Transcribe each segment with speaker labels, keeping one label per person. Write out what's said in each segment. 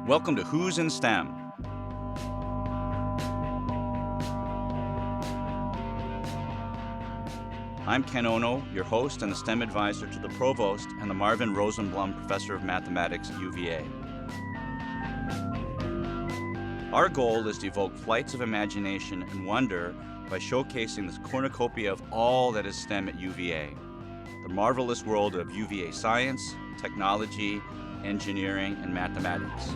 Speaker 1: Welcome to Who's in STEM. I'm Ken Ono, your host and the STEM advisor to the Provost and the Marvin Rosenblum Professor of Mathematics at UVA. Our goal is to evoke flights of imagination and wonder by showcasing this cornucopia of all that is STEM at UVA. The marvelous world of UVA science, technology, engineering, and mathematics.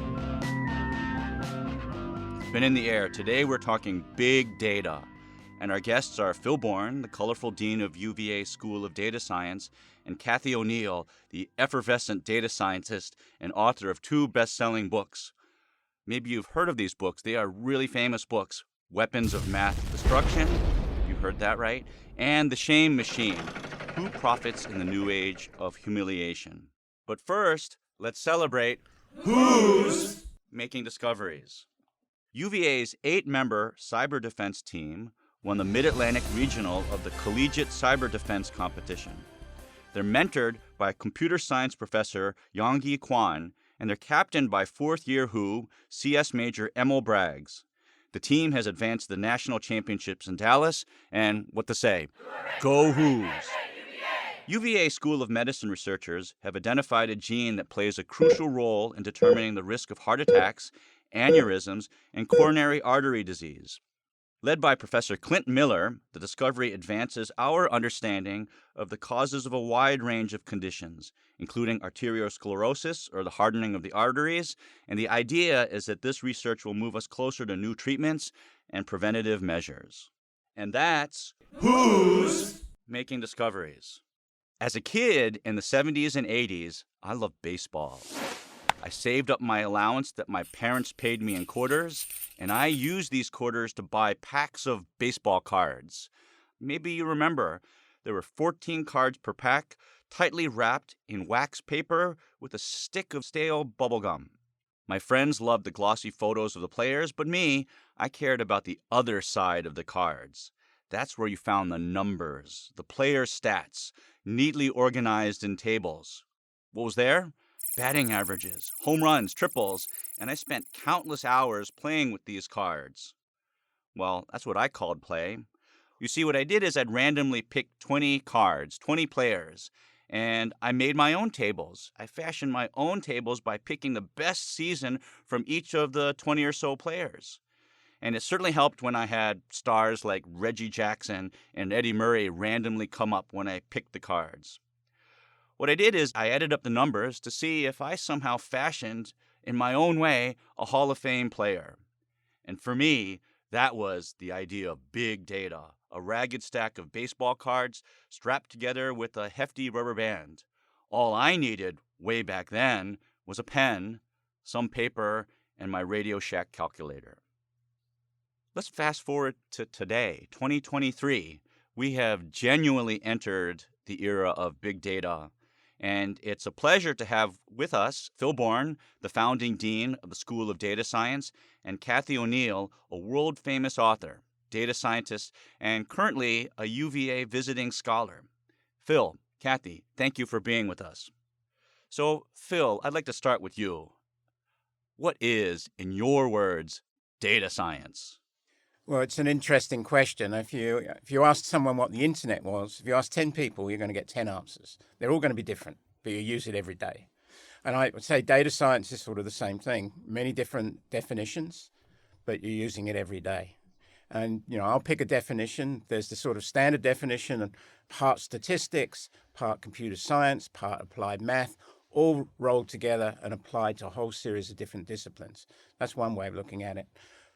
Speaker 1: It's been in the air. Today we're talking big data. And our guests are Phil Bourne, the colorful dean of UVA School of Data Science, and Cathy O'Neil, the effervescent data scientist and author of 2 best-selling books. Maybe you've heard of these books. They are really famous books. Weapons of Math Destruction, you heard that right, and The Shame Machine, Who Profits in the New Age of Humiliation. But first, let's celebrate Who's Making Discoveries. UVA's 8-member cyber defense team won the Mid-Atlantic Regional of the Collegiate Cyber Defense Competition. They're mentored by computer science professor Yonggi Kwan, and they're captained by 4th-year WHO CS Major Emil Braggs. The team has advanced to the national championships in Dallas, and what to say, go Who's! UVA School of Medicine researchers have identified a gene that plays a crucial role in determining the risk of heart attacks, aneurysms, and coronary artery disease. Led by Professor Clint Miller, the discovery advances our understanding of the causes of a wide range of conditions, including arteriosclerosis, or the hardening of the arteries, and the idea is that this research will move us closer to new treatments and preventative measures. And that's Who's Making Discoveries. As a kid in the 70s and 80s, I loved baseball. I saved up my allowance that my parents paid me in quarters, and I used these quarters to buy packs of baseball cards. Maybe you remember, there were 14 cards per pack, tightly wrapped in wax paper with a stick of stale bubblegum. My friends loved the glossy photos of the players, but me, I cared about the other side of the cards. That's where you found the numbers, the player stats, neatly organized in tables. What was there? Batting averages, home runs, triples, and I spent countless hours playing with these cards. Well, that's what I called play. You see, what I did is I'd randomly pick 20 cards, 20 players, and I made my own tables. I fashioned my own tables by picking the best season from each of the 20 or so players. And it certainly helped when I had stars like Reggie Jackson and Eddie Murray randomly come up when I picked the cards. What I did is I added up the numbers to see if I somehow fashioned, in my own way, a Hall of Fame player. And for me, that was the idea of big data, a ragged stack of baseball cards strapped together with a hefty rubber band. All I needed, way back then, was a pen, some paper, and my Radio Shack calculator. Let's fast forward to today, 2023. We have genuinely entered the era of big data. And it's a pleasure to have with us Phil Bourne, the founding dean of the School of Data Science, and Cathy O'Neil, a world-famous author, data scientist, and currently a UVA Visiting Scholar. Phil, Cathy, thank you for being with us. So, Phil, I'd like to start with you. What is, in your words, data science?
Speaker 2: Well, it's an interesting question. If you asked someone what the internet was, if you ask 10 people, you're going to get 10 answers. They're all going to be different, but you use it every day. And I would say data science is sort of the same thing. Many different definitions, but you're using it every day. And, I'll pick a definition. There's the sort of standard definition, and part statistics, part computer science, part applied math, all rolled together and applied to a whole series of different disciplines. That's one way of looking at it.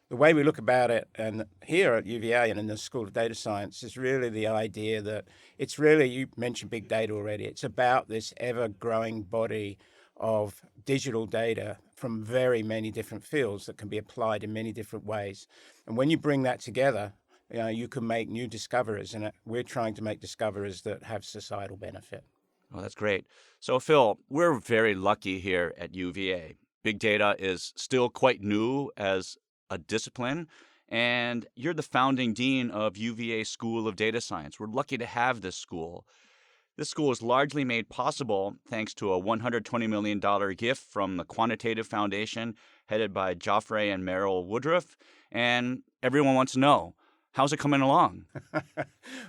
Speaker 2: The way we look about it, and here at UVA and in the School of Data Science, is really the idea that it's really, you mentioned big data already, it's about this ever-growing body of digital data from very many different fields that can be applied in many different ways. And when you bring that together, you can make new discoveries, and we're trying to make discoveries that have societal benefit.
Speaker 1: Oh, that's great. So, Phil, we're very lucky here at UVA. Big data is still quite new as a discipline, and you're the founding dean of UVA School of Data Science. We're lucky to have this school. This school is largely made possible thanks to a $120 million gift from the Quantitative Foundation, headed by Joffrey and Merrill Woodruff. And everyone wants to know, how's it coming along?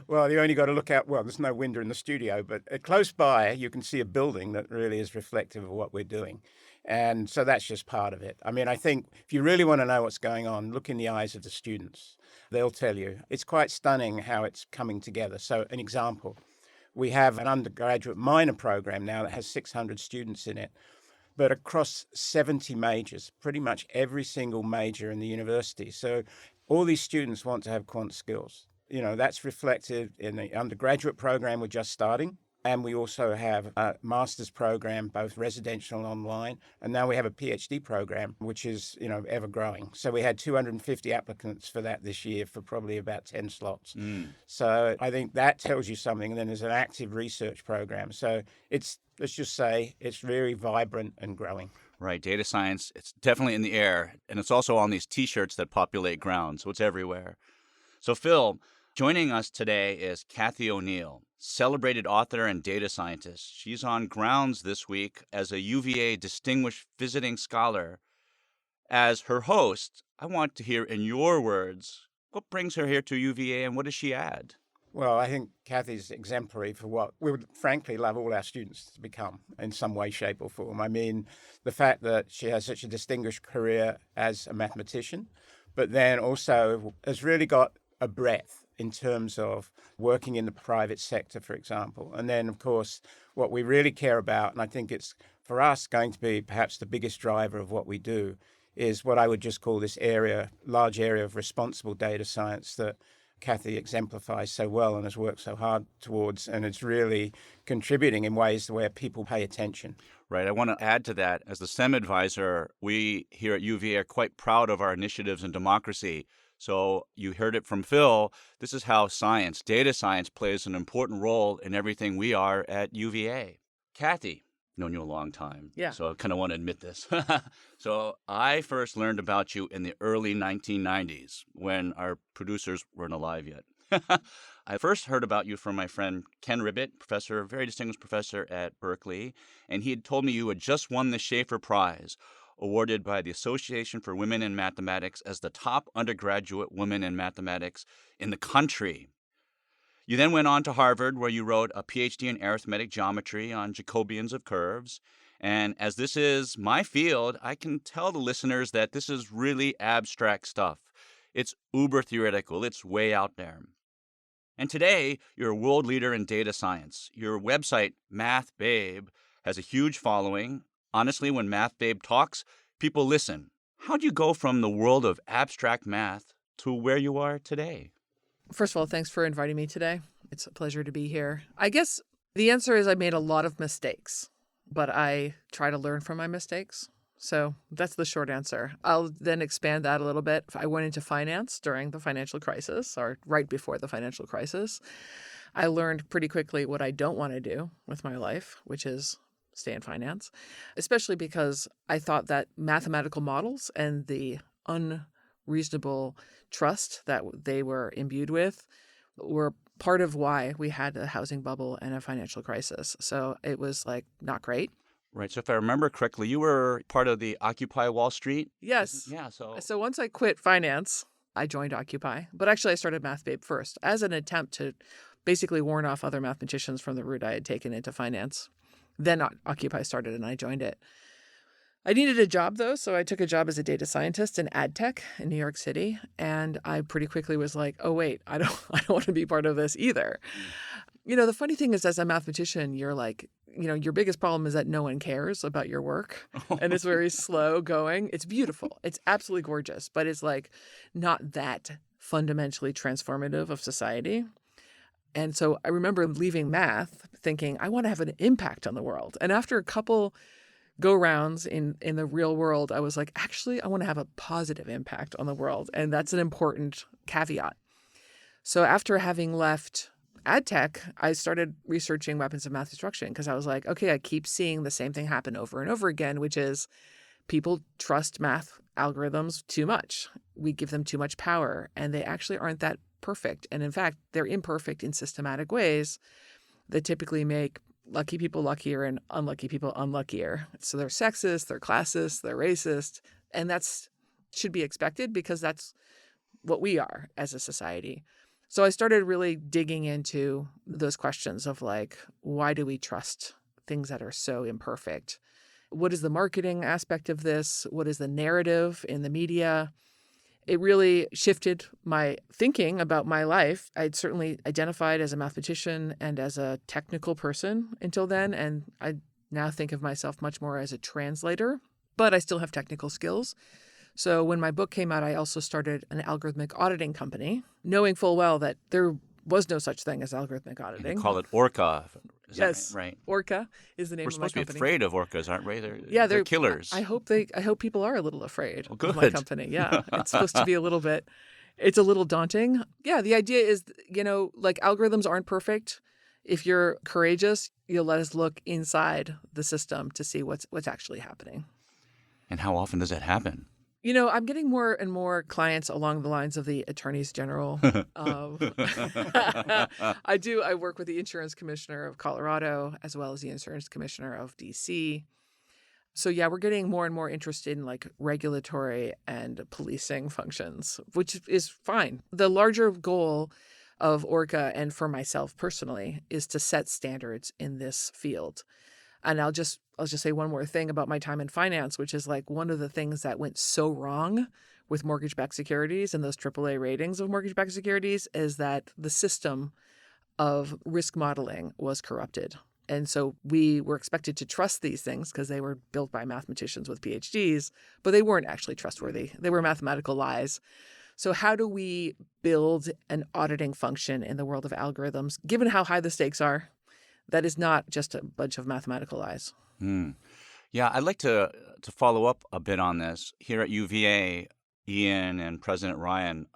Speaker 2: Well, you only got to look out. Well, there's no window in the studio, but close by, you can see a building that really is reflective of what we're doing. And so that's just part of it. I mean, I think if you really want to know what's going on, look in the eyes of the students. They'll tell you. It's quite stunning how it's coming together. So, an example, we have an undergraduate minor program now that has 600 students in it, but across 70 majors, pretty much every single major in the university. So all these students want to have quant skills. That's reflected in the undergraduate program we're just starting. And we also have a master's program, both residential and online. And now we have a PhD program, which is, ever growing. So we had 250 applicants for that this year for probably about 10 slots. So I think that tells you something. And then there's an active research program. So let's just say it's very vibrant and growing.
Speaker 1: Right, data science, it's definitely in the air. And it's also on these T-shirts that populate ground. So it's everywhere. So Phil, joining us today is Cathy O'Neil, celebrated author and data scientist. She's on grounds this week as a UVA Distinguished Visiting Scholar. As her host, I want to hear in your words, what brings her here to UVA and what does she add?
Speaker 2: Well, I think Cathy's exemplary for what we would frankly love all our students to become in some way, shape, or form. I mean, the fact that she has such a distinguished career as a mathematician, but then also has really got a breadth in terms of working in the private sector, for example. And then, of course, what we really care about, and I think it's for us going to be perhaps the biggest driver of what we do, is what I would just call this large area of responsible data science that Cathy exemplifies so well and has worked so hard towards, and it's really contributing in ways where people pay attention.
Speaker 1: Right. I want to add to that. As the STEM advisor, we here at UVA are quite proud of our initiatives in democracy. So you heard it from Phil. This is how science, data science, plays an important role in everything we are at UVA. Cathy, known you a long time.
Speaker 3: Yeah.
Speaker 1: So I kind of want to admit this. So I first learned about you in the early 1990s when our producers weren't alive yet. I first heard about you from my friend Ken Ribbett, professor, very distinguished professor at Berkeley, and he had told me you had just won the Schaefer Prize, awarded by the Association for Women in Mathematics as the top undergraduate woman in mathematics in the country. You then went on to Harvard, where you wrote a PhD in arithmetic geometry on Jacobians of curves. And as this is my field, I can tell the listeners that this is really abstract stuff. It's uber theoretical. It's way out there. And today, you're a world leader in data science. Your website, MathBabe, has a huge following. Honestly, when MathBabe talks, people listen. How'd you go from the world of abstract math to where you are today?
Speaker 3: First of all, thanks for inviting me today. It's a pleasure to be here. I guess the answer is I made a lot of mistakes, but I try to learn from my mistakes. So that's the short answer. I'll then expand that a little bit. I went into finance during the financial crisis, or right before the financial crisis. I learned pretty quickly what I don't want to do with my life, which is stay in finance, especially because I thought that mathematical models and the unreasonable trust that they were imbued with were part of why we had a housing bubble and a financial crisis. So it was not great.
Speaker 1: Right. So if I remember correctly, you were part of the Occupy Wall Street?
Speaker 3: Yes.
Speaker 1: Yeah.
Speaker 3: So once I quit finance, I joined Occupy. But actually, I started MathBabe first as an attempt to basically warn off other mathematicians from the route I had taken into finance. Then Occupy started and I joined it. I needed a job, though, so I took a job as a data scientist in ad tech in New York City. And I pretty quickly was like, oh, wait, I don't want to be part of this either. The funny thing is, as a mathematician, you're your biggest problem is that no one cares about your work. And it's very slow going. It's beautiful. It's absolutely gorgeous. But it's not that fundamentally transformative of society. And so I remember leaving math thinking, I want to have an impact on the world. And after a couple go-rounds in the real world, I was like, actually, I want to have a positive impact on the world. And that's an important caveat. So after having left ad tech, I started researching weapons of math destruction because I was like, okay, I keep seeing the same thing happen over and over again, which is people trust math algorithms too much. We give them too much power, and they actually aren't that perfect. And in fact, they're imperfect in systematic ways that typically make lucky people luckier and unlucky people unluckier. So they're sexist, they're classist, they're racist, and that's should be expected because that's what we are as a society. So I started really digging into those questions of like, why do we trust things that are so imperfect? What is the marketing aspect of this? What is the narrative in the media? It really shifted my thinking about my life. I'd certainly identified as a mathematician and as a technical person until then, and I now think of myself much more as a translator, but I still have technical skills. So when my book came out, I also started an algorithmic auditing company, knowing full well that there was no such thing as algorithmic auditing.
Speaker 1: They call it Orca. Is that
Speaker 3: Yes,
Speaker 1: right?
Speaker 3: Orca is the name
Speaker 1: We're
Speaker 3: of my
Speaker 1: supposed to be
Speaker 3: company.
Speaker 1: afraid of orcas, aren't we?
Speaker 3: Yeah,
Speaker 1: they're killers.
Speaker 3: I hope people are a little afraid
Speaker 1: Oh,
Speaker 3: of my
Speaker 1: good.
Speaker 3: company. Yeah, it's supposed to be a little bit. It's a little daunting. Yeah, the idea is, like algorithms aren't perfect. If you're courageous, you'll let us look inside the system to see what's actually happening.
Speaker 1: And how often does that happen?
Speaker 3: I'm getting more and more clients along the lines of the attorneys general. I work with the insurance commissioner of Colorado as well as the insurance commissioner of DC. So yeah, we're getting more and more interested in like regulatory and policing functions, which is fine. The larger goal of Orca and for myself personally is to set standards in this field. And I'll just say one more thing about my time in finance, which is like one of the things that went so wrong with mortgage-backed securities and those AAA ratings of mortgage-backed securities is that the system of risk modeling was corrupted. And so we were expected to trust these things because they were built by mathematicians with PhDs, but they weren't actually trustworthy. They were mathematical lies. So how do we build an auditing function in the world of algorithms, given how high the stakes are? That is not just a bunch of mathematical lies.
Speaker 1: Yeah, I'd like to follow up a bit on this. Here at UVA, Ian and President Ryan,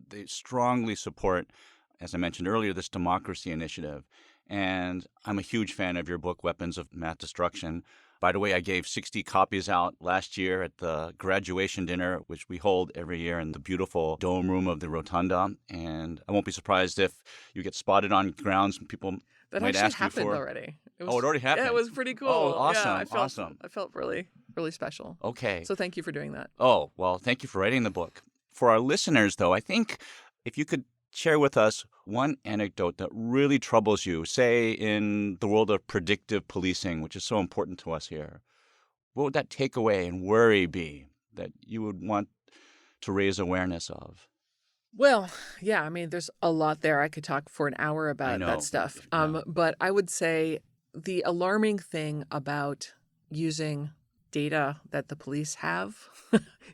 Speaker 1: they strongly support, as I mentioned earlier, this democracy initiative. And I'm a huge fan of your book, Weapons of Math Destruction. By the way, I gave 60 copies out last year at the graduation dinner, which we hold every year in the beautiful dome room of the Rotunda. And I won't be surprised if you get spotted on grounds and people
Speaker 3: That
Speaker 1: might
Speaker 3: actually
Speaker 1: ask you
Speaker 3: happened
Speaker 1: for...
Speaker 3: already.
Speaker 1: It already happened?
Speaker 3: Yeah, it was pretty cool.
Speaker 1: Oh, awesome,
Speaker 3: Yeah,
Speaker 1: awesome.
Speaker 3: I felt really, really special.
Speaker 1: Okay.
Speaker 3: So thank you for doing that.
Speaker 1: Oh, well, thank you for writing the book. For our listeners, though, I think if you could share with us one anecdote that really troubles you, say in the world of predictive policing, which is so important to us here, what would that takeaway and worry be that you would want to raise awareness of?
Speaker 3: Well, yeah, I mean, there's a lot there. I could talk for an hour about
Speaker 1: know.
Speaker 3: that stuff.
Speaker 1: Yeah.
Speaker 3: But I would say the alarming thing about using data that the police have,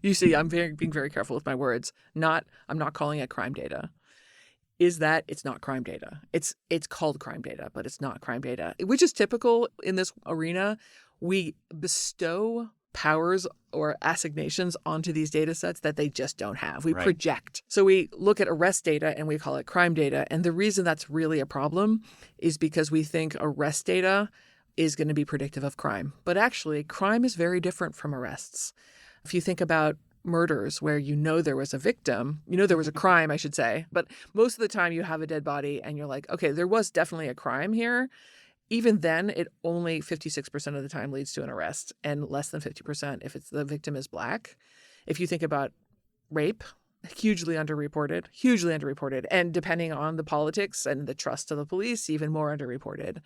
Speaker 3: you see, I'm being very careful with my words. I'm not calling it crime data. Is that it's not crime data. It's called crime data, but it's not crime data, which is typical in this arena. We bestow powers or assignations onto these data sets that they just don't have. We project. So we look at arrest data and we call it crime data. And the reason that's really a problem is because we think arrest data is going to be predictive of crime. But actually, crime is very different from arrests. If you think about murders where there was a victim, there was a crime, I should say. But most of the time you have a dead body and you're like, okay, there was definitely a crime here. Even then, it only 56% of the time leads to an arrest and less than 50% if the victim is Black. If you think about rape, hugely underreported. And depending on the politics and the trust of the police, even more underreported.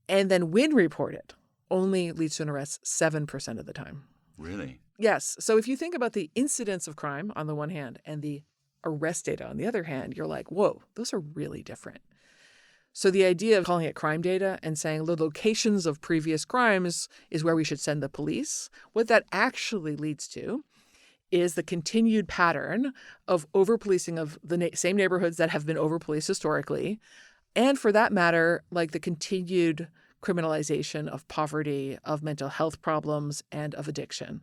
Speaker 3: And then when reported, only leads to an arrest 7% of the time.
Speaker 1: Really?
Speaker 3: Yes. So if you think about the incidence of crime on the one hand and the arrest data on the other hand, you're like, whoa, those are really different. So the idea of calling it crime data and saying the locations of previous crimes is where we should send the police, what that actually leads to is the continued pattern of over-policing of the same neighborhoods that have been over-policed historically, and for that matter, like the continued criminalization of poverty, of mental health problems, and of addiction,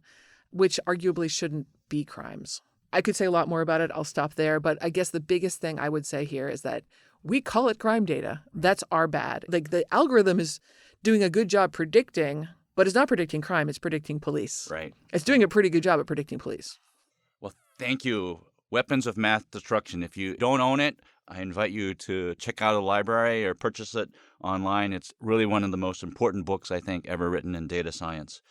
Speaker 3: which arguably shouldn't be crimes. I could say a lot more about it. I'll stop there. But I guess the biggest thing I would say here is that we call it crime data. That's our bad. Like the algorithm is doing a good job predicting, but it's not predicting crime. It's predicting police.
Speaker 1: Right.
Speaker 3: It's doing a pretty good job at predicting police.
Speaker 1: Well, thank you. Weapons of Math Destruction. If you don't own it, I invite you to check out a library or purchase it online. It's really one of the most important books, I think, ever written in data science.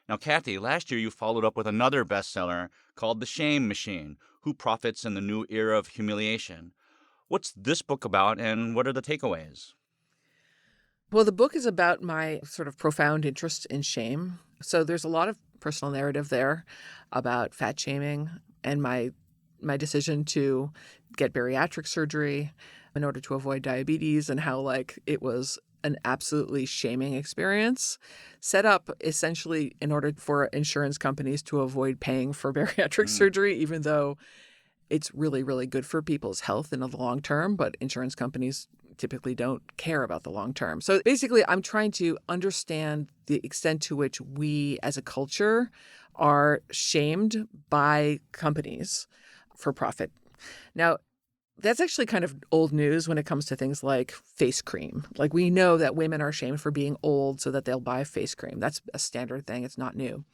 Speaker 1: Now, Cathy, last year you followed up with another bestseller called The Shame Machine: Who Profits in the New Era of Humiliation. What's this book about, and what are the takeaways?
Speaker 3: Well, the book is about my sort of profound interest in shame. So there's a lot of personal narrative there about fat shaming and my decision to get bariatric surgery in order to avoid diabetes, and how like it was an absolutely shaming experience set up essentially in order for insurance companies to avoid paying for bariatric
Speaker 1: Mm,
Speaker 3: surgery, even though it's really, really good for people's health in the long term, but insurance companies typically don't care about the long term. So basically, I'm trying to understand the extent to which we as a culture are shamed by companies for profit. Now, that's actually kind of old news when it comes to things like face cream. Like, we know that women are shamed for being old so that they'll buy face cream. That's a standard thing. It's not new.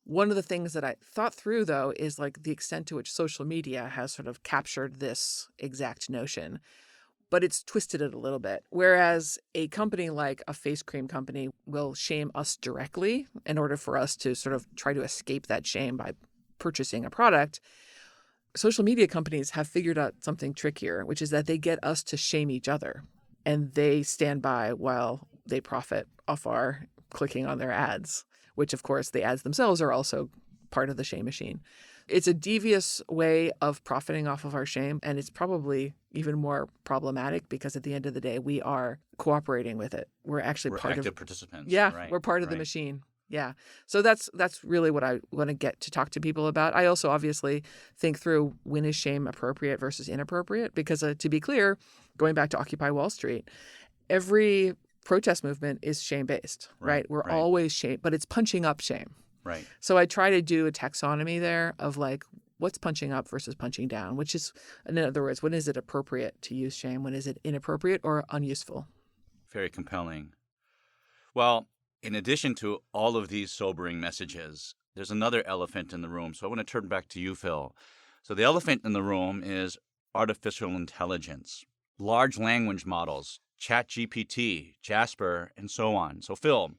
Speaker 3: One of the things that I thought through, though, is like the extent to which social media has sort of captured this exact notion, but it's twisted it a little bit. Whereas a company like a face cream company will shame us directly in order for us to sort of try to escape that shame by purchasing a product, social media companies have figured out something trickier, which is that they get us to shame each other, and they stand by while they profit off our clicking on their ads, which of course the ads themselves are also part of the shame machine. It's a devious way of profiting off of our shame, and it's probably even more problematic because at the end of the day, we are cooperating with it. We're actually
Speaker 1: we're
Speaker 3: part of,
Speaker 1: active participants.
Speaker 3: yeah,
Speaker 1: Right,
Speaker 3: we're part of the
Speaker 1: right.
Speaker 3: machine. Yeah. So that's really what I want to get to talk to people about. I also obviously think through, when is shame appropriate versus inappropriate, because to be clear, going back to Occupy Wall Street, every protest movement is shame-based,
Speaker 1: Right,
Speaker 3: right? We're
Speaker 1: right,
Speaker 3: always shame, but it's punching up shame.
Speaker 1: right.
Speaker 3: So I try to do a taxonomy there of like, what's punching up versus punching down, which is, in other words, when is it appropriate to use shame? When is it inappropriate or unuseful?
Speaker 1: Very compelling. Well, in addition to all of these sobering messages, there's another elephant in the room. So I want to turn back to you, Phil. So the elephant in the room is artificial intelligence, large language models, ChatGPT, Jasper, and so on. So, Phil,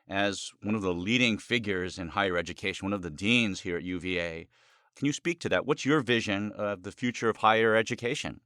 Speaker 1: as one of the leading figures in higher education, one of the deans here at UVA, can you speak to that? What's your vision of the future of higher education?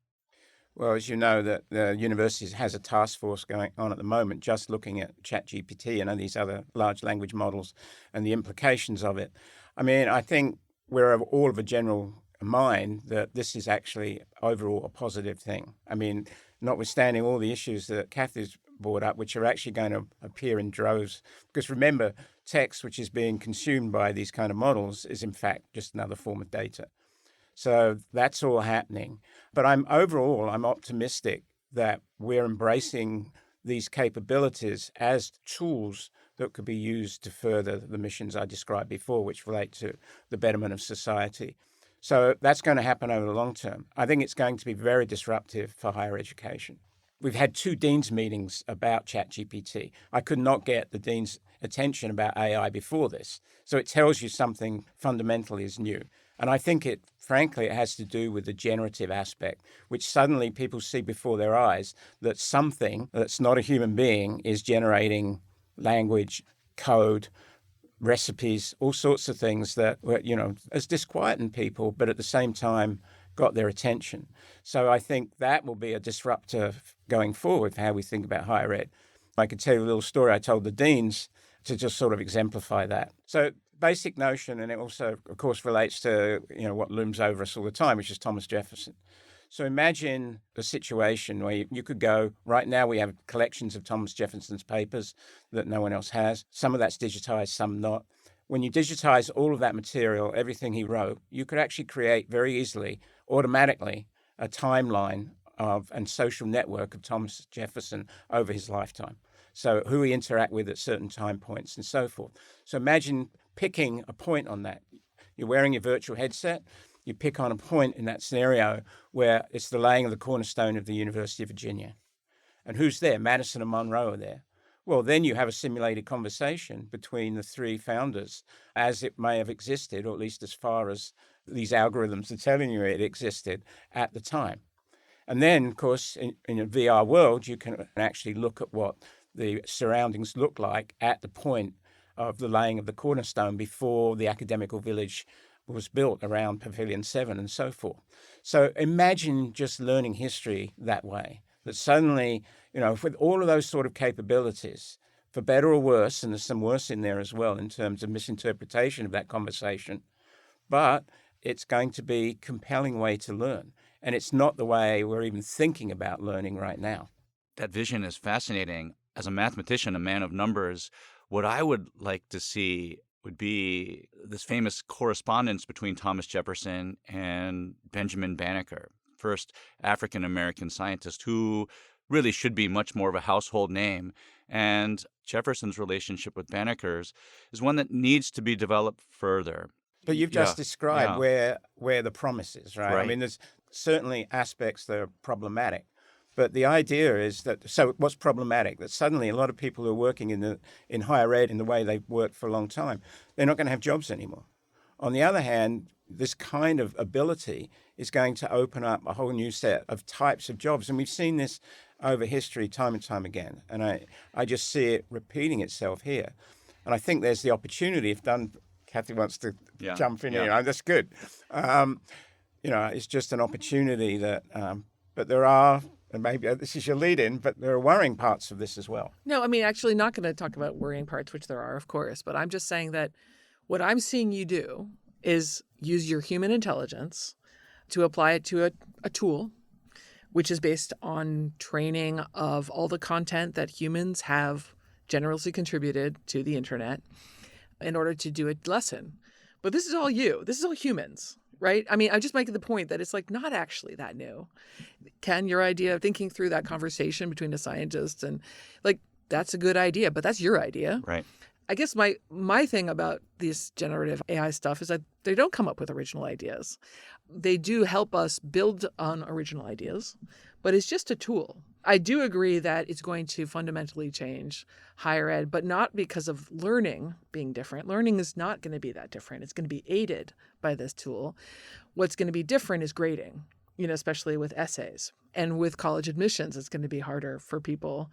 Speaker 2: Well, as you know, that the university has a task force going on at the moment, just looking at ChatGPT and these other large language models and the implications of it. I mean, I think we're all of a general mind that this is actually overall a positive thing. I mean, notwithstanding all the issues that Cathy's brought up, which are actually going to appear in droves. Because remember, text, which is being consumed by these kind of models, is in fact just another form of data. So that's all happening. But I'm optimistic that we're embracing these capabilities as tools that could be used to further the missions I described before, which relate to the betterment of society. So that's going to happen over the long term. I think it's going to be very disruptive for higher education. We've had 2 deans meetings about ChatGPT. I could not get the dean's attention about AI before this. So it tells you something fundamentally is new. And I think frankly, it has to do with the generative aspect, which suddenly people see before their eyes that something that's not a human being is generating language, code, recipes, all sorts of things that were, as disquieting people, but at the same time got their attention. So I think that will be a disruptor going forward for how we think about higher ed. I could tell you a little story I told the deans to just sort of exemplify that. So basic notion, and it also, of course, relates to what looms over us all the time, which is Thomas Jefferson. So imagine a situation where you could go, right now we have collections of Thomas Jefferson's papers that no one else has. Some of that's digitized, some not. When you digitize all of that material, everything he wrote, you could actually create very easily, automatically, a timeline of and social network of Thomas Jefferson over his lifetime. So who he interacted with at certain time points and so forth. So imagine picking a point on that. You're wearing your virtual headset. You pick on a point in that scenario where it's the laying of the cornerstone of the University of Virginia. And who's there? Madison and Monroe are there. Well, then you have a simulated conversation between the 3 founders as it may have existed, or at least as far as these algorithms are telling you it existed at the time. And then, of course, in a VR world, you can actually look at what the surroundings look like at the point of the laying of the cornerstone before the academical village was built around Pavilion 7 and so forth. So imagine just learning history that way, that suddenly, with all of those sort of capabilities, for better or worse, and there's some worse in there as well in terms of misinterpretation of that conversation, but it's going to be a compelling way to learn. And it's not the way we're even thinking about learning right now.
Speaker 1: That vision is fascinating. As a mathematician, a man of numbers, what I would like to see would be this famous correspondence between Thomas Jefferson and Benjamin Banneker, first African-American scientist who really should be much more of a household name. And Jefferson's relationship with Banneker's is one that needs to be developed further.
Speaker 2: But you've just described where the promise is, right? I mean, there's certainly aspects that are problematic. But the idea is that, so what's problematic? That suddenly a lot of people who are working in higher ed in the way they've worked for a long time, they're not going to have jobs anymore. On the other hand, this kind of ability is going to open up a whole new set of types of jobs. And we've seen this over history time and time again. And I just see it repeating itself here. And I think there's the opportunity, if Cathy wants to jump in here, that's good. It's just an opportunity that, but there are, and maybe this is your lead-in, but there are worrying parts of this as well.
Speaker 3: No, I mean, actually not going to talk about worrying parts, which there are, of course, but I'm just saying that what I'm seeing you do is use your human intelligence to apply it to a tool, which is based on training of all the content that humans have generously contributed to the internet in order to do a lesson. But this is all you. This is all humans. Right? I mean, I'm just making the point that it's like not actually that new. Ken, your idea of thinking through that conversation between a scientist and that's a good idea, but that's your idea.
Speaker 1: Right.
Speaker 3: I guess my thing about this generative AI stuff is that they don't come up with original ideas. They do help us build on original ideas, but it's just a tool. I do agree that it's going to fundamentally change higher ed, but not because of learning being different. Learning is not going to be that different. It's going to be aided by this tool. What's going to be different is grading, especially with essays. And with college admissions, it's going to be harder for people.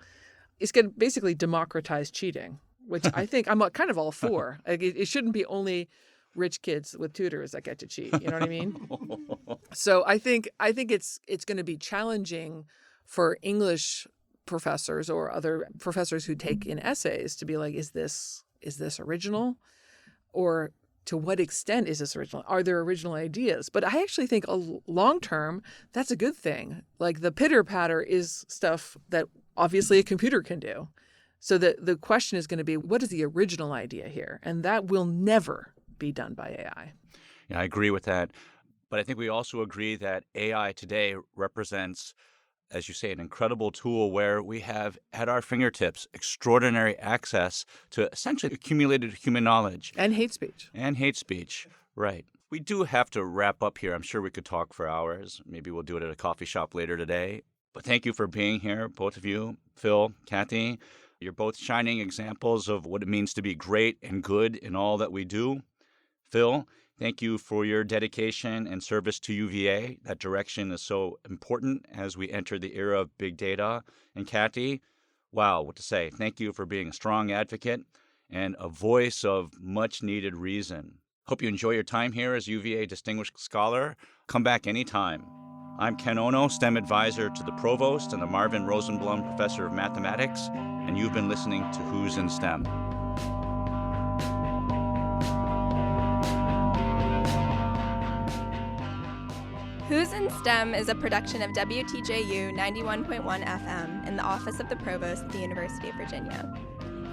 Speaker 3: It's going to basically democratize cheating, which I think I'm kind of all for. It shouldn't be only rich kids with tutors that get to cheat. You know what I mean? So I think it's going to be challenging for English professors or other professors who take in essays to be like, is this original? Or to what extent is this original? Are there original ideas? But I actually think long term, that's a good thing. Like the pitter patter is stuff that obviously a computer can do. So the question is going to be, what is the original idea here? And that will never be done by AI.
Speaker 1: Yeah, I agree with that. But I think we also agree that AI today represents, as you say, an incredible tool where we have at our fingertips extraordinary access to essentially accumulated human knowledge.
Speaker 3: And hate speech.
Speaker 1: And hate speech, right. We do have to wrap up here. I'm sure we could talk for hours. Maybe we'll do it at a coffee shop later today. But thank you for being here, both of you. Phil, Cathy, you're both shining examples of what it means to be great and good in all that we do. Phil, thank you for your dedication and service to UVA. That direction is so important as we enter the era of big data. And Cathy, wow, what to say. Thank you for being a strong advocate and a voice of much needed reason. Hope you enjoy your time here as UVA Distinguished Scholar. Come back anytime. I'm Ken Ono, STEM advisor to the Provost and the Marvin Rosenblum Professor of Mathematics, and you've been listening to Who's in STEM.
Speaker 4: Who's in STEM is a production of WTJU 91.1 FM in the Office of the Provost at the University of Virginia.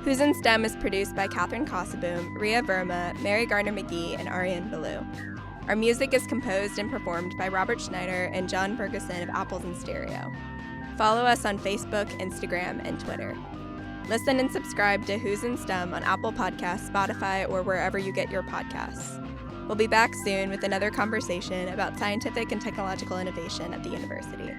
Speaker 4: Who's in STEM is produced by Catherine Kossaboom, Ria Verma, Mary Gardner-McGee, and Ariane Ballou. Our music is composed and performed by Robert Schneider and John Ferguson of Apples in Stereo. Follow us on Facebook, Instagram, and Twitter. Listen and subscribe to Who's in STEM on Apple Podcasts, Spotify, or wherever you get your podcasts. We'll be back soon with another conversation about scientific and technological innovation at the university.